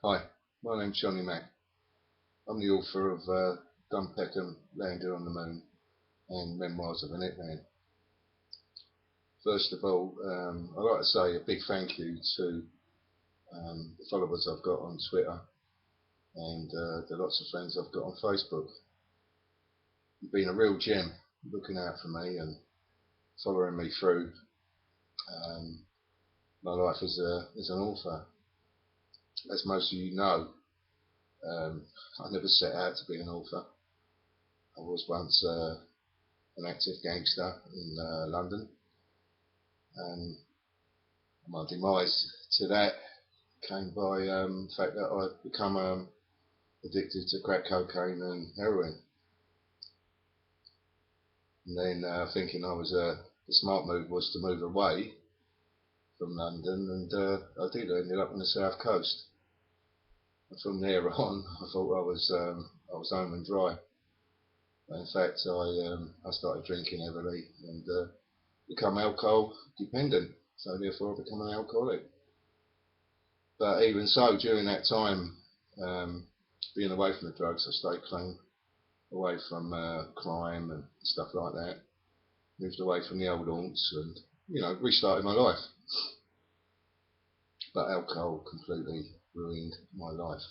Hi, my name's Johnny Mack. I'm the author of Dumb Peckham, Landing on the Moon, and Memoirs of an Hitman. First of all, I'd like to say a big thank you to the followers I've got on Twitter and the lots of friends I've got on Facebook. You've been a real gem looking out for me and following me through my life as an author. As most of you know, I never set out to be an author. I was once an active gangster in London, and my demise to that came by the fact that I'd become addicted to crack cocaine and heroin. And then thinking the smart move was to move away from London, and I did. I ended up on the south coast. And from there on, I thought I was home and dry. But in fact, I started drinking heavily and become alcohol dependent. So therefore, I became an alcoholic. But even so, during that time, being away from the drugs, I stayed clean, away from crime and stuff like that. Moved away from the old haunts and, restarted my life. But alcohol completely ruined my life.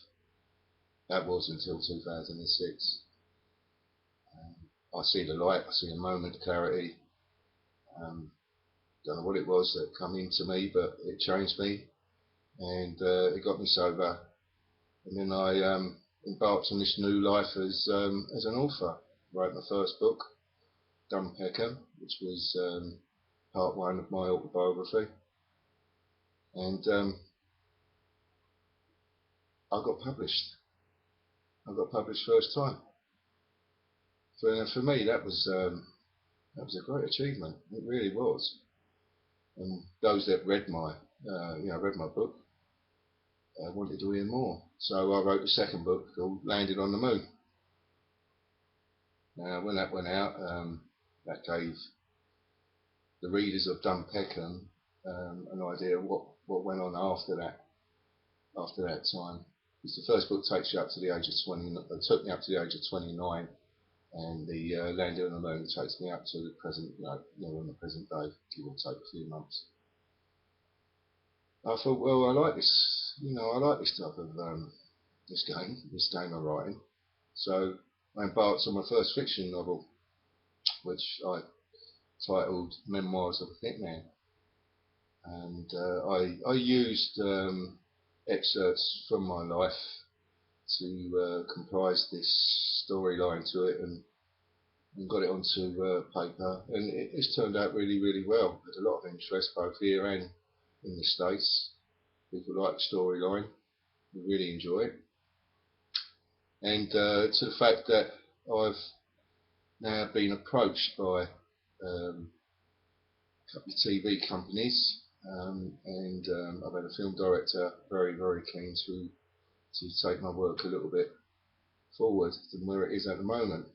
That was until 2006. I see the light, I see a moment of clarity. Don't know what it was that come into me, but it changed me and it got me sober. And then I embarked on this new life as an author. Wrote my first book, Dumb Peckham, which was part one of my autobiography. And I got published. I got published first time. For me, that was a great achievement. It really was. And those that read my book wanted to hear more. So I wrote the second book called Landing on the Moon. Now, when that went out, that gave the readers of Dumb Peckham an idea of what went on after that time. Because the first book takes you up to the age of 20. It took me up to the age of 29, and the Landing on the Moon takes me up to the present, on the present day, give or take a few months. I thought, well, I like this, I like this type of this game of writing. So I embarked on my first fiction novel, which I titled Memoirs of a Hitman. And I used excerpts from my life to comprise this storyline to it and got it onto paper. And it's turned out really, really well. There's a lot of interest both here and in the States. People like the storyline, they really enjoy it. And to the fact that I've now been approached by a couple of TV companies, and I've had a film director very, very keen to take my work a little bit forward than where it is at the moment.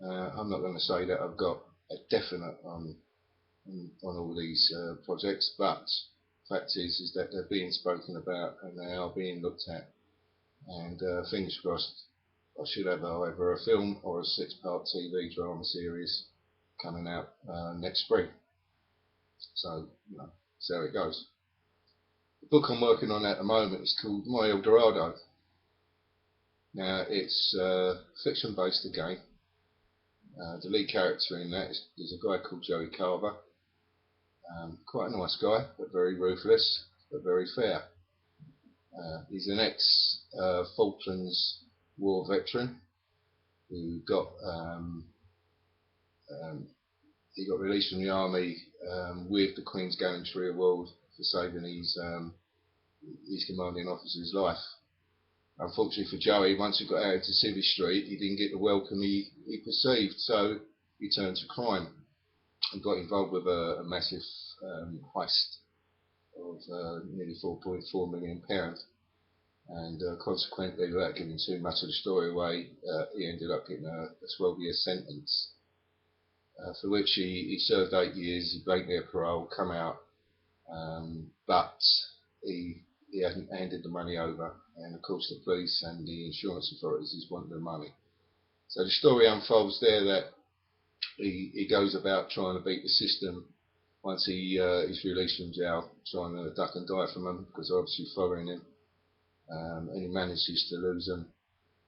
I'm not going to say that I've got a definite on all these projects, but the fact is that they're being spoken about and they are being looked at. And fingers crossed, I should have either a film or a 6-part TV drama series coming out next spring. So, see how it goes. The book I'm working on at the moment is called My El Dorado. Now, it's fiction based again. The lead character in that is a guy called Joey Carver. Quite a nice guy, but very ruthless, but very fair. He's an ex-Falklands War veteran who got released from the army with the Queen's Gallantry Award for saving his commanding officer's life. Unfortunately for Joey, once he got out into Civvy Street, he didn't get the welcome he perceived, so he turned to crime and got involved with a massive heist of nearly £4.4 million. And consequently, without giving too much of the story away, he ended up getting a 12-year sentence, for which he served 8 years. He break their parole, come out, but he he hadn't handed the money over, and of course the police and the insurance authorities wanted the money. So the story unfolds there that he goes about trying to beat the system once he's released from jail, trying to duck and die from them because they're obviously following him, and he manages to lose them,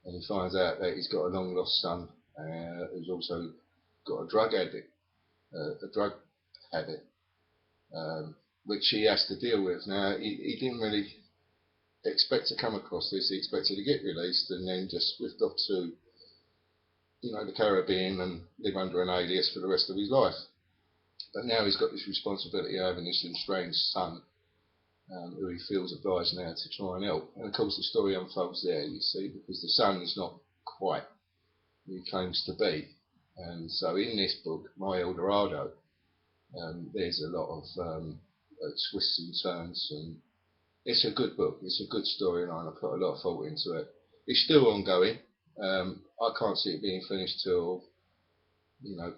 and he finds out that he's got a long lost son who's also got a drug habit, which he has to deal with. Now he didn't really expect to come across this. He expected to get released and then just swift off to the Caribbean and live under an alias for the rest of his life. But now he's got this responsibility of having this estranged son, who he feels obliged now to try and help. And of course the story unfolds there, you see, because the son is not quite who he claims to be. And so in this book, My Eldorado, there's a lot of twists and turns, and it's a good book. It's a good storyline. I put a lot of thought into it. It's still ongoing. I can't see it being finished till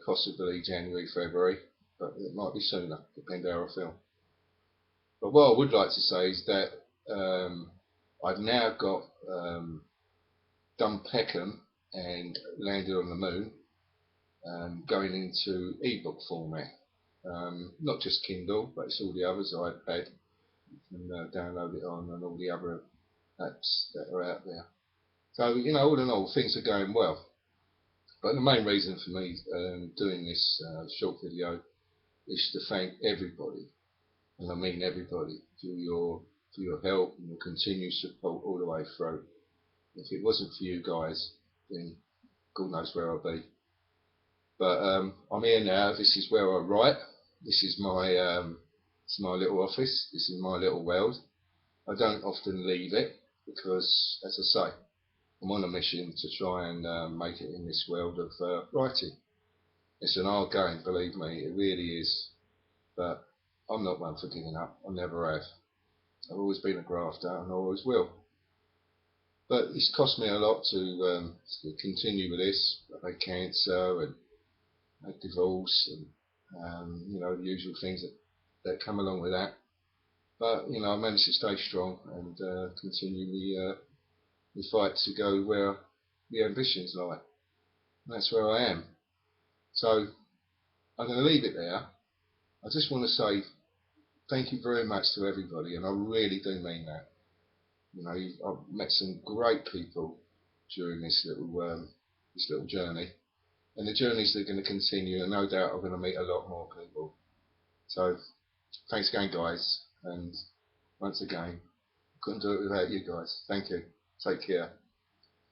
possibly January, February, but it might be sooner, depending how I feel. But what I would like to say is that I've now got done Peckham and Landed on the Moon going into ebook format. Not just Kindle, but it's all the others, iPad. You can download it on, and all the other apps that are out there. So, all in all, things are going well. But the main reason for me doing this short video is to thank everybody, and I mean everybody, for your help and your continued support all the way through. If it wasn't for you guys, then God knows where I'll be. But I'm here now. This is where I write. This is my little office. This is my little world. I don't often leave it because, as I say, I'm on a mission to try and make it in this world of writing. It's an hard game, believe me, it really is. But I'm not one for giving up. I never have. I've always been a grafter, and I always will. But it's cost me a lot to continue with this. I've had cancer and had divorce and the usual things that come along with that. But I managed to stay strong and continue the fight to go where the ambitions lie. And that's where I am. So I'm going to leave it there. I just want to say thank you very much to everybody, and I really do mean that. I've met some great people during this little journey, and the journeys are going to continue, and no doubt I'm going to meet a lot more people. So thanks again, guys, and once again, couldn't do it without you guys. Thank you. Take care.